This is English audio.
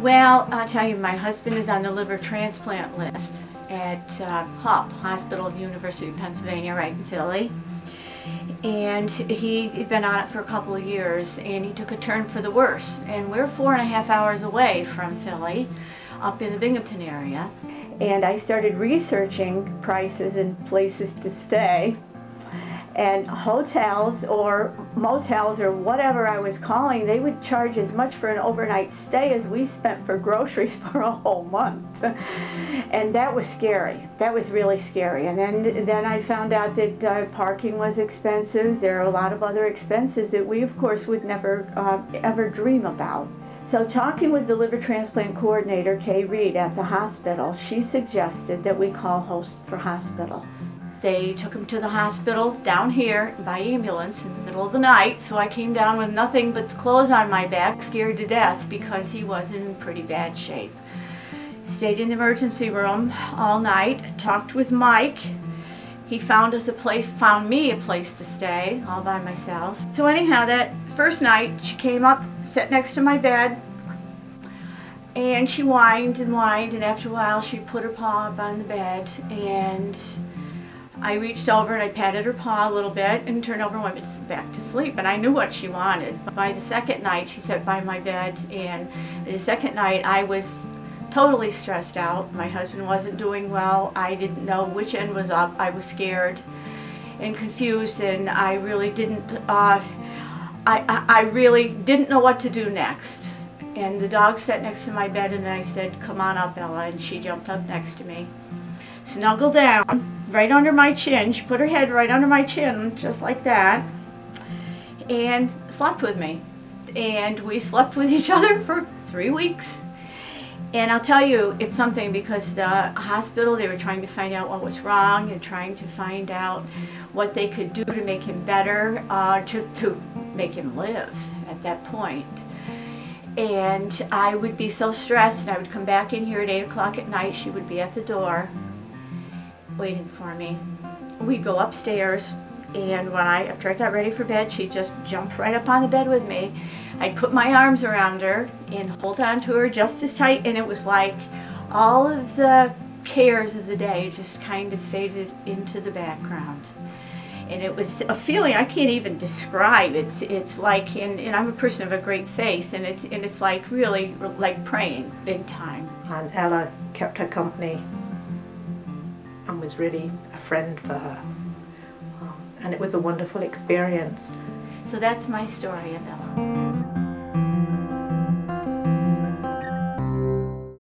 Well, I'll tell you, my husband is on the liver transplant list at HUP, Hospital of the University of Pennsylvania, right in Philly. And he'd been on it for a couple of years, and he took a turn for the worse. And we're 4.5 hours away from Philly, up in the Binghamton area. And I started researching prices and places to stay. And hotels or motels or whatever I was calling, they would charge as much for an overnight stay as we spent for groceries for a whole month. And that was scary. That was really scary. And then I found out that parking was expensive. There are a lot of other expenses that we, of course, would never ever dream about. So talking with the liver transplant coordinator, Kay Reed, at the hospital, she suggested that we call Host for Hospitals. They took him to the hospital down here by ambulance in the middle of the night, so I came down with nothing but clothes on my back, scared to death because he was in pretty bad shape. Stayed in the emergency room all night, talked with Mike. He found me a place to stay all by myself. So anyhow, that first night she came up, sat next to my bed, and she whined, and after a while she put her paw up on the bed, and I reached over and I patted her paw a little bit and turned over and went back to sleep. And I knew what she wanted. By the second night, she sat by my bed, and the second night I was totally stressed out. My husband wasn't doing well. I didn't know which end was up. I was scared and confused, and I really didn't. I really didn't know what to do next. And the dog sat next to my bed, and I said, "Come on up, Ella," and she jumped up next to me, snuggled down right under my chin. She put her head right under my chin, just like that, and slept with me. And we slept with each other for 3 weeks. And I'll tell you, it's something, because the hospital, they were trying to find out what was wrong and trying to find out what they could do to make him better, to make him live at that point. And I would be so stressed, and I would come back in here at 8 o'clock at night. She would be at the door waiting for me. We'd go upstairs, and after I got ready for bed, she'd just jump right up on the bed with me. I'd put my arms around her and hold on to her just as tight, and it was like all of the cares of the day just kind of faded into the background. And it was a feeling I can't even describe. It's like, and I'm a person of a great faith, and it's like really like praying big time. And Ella kept her company and was really a friend for her. And it was a wonderful experience. So that's my story of Ella.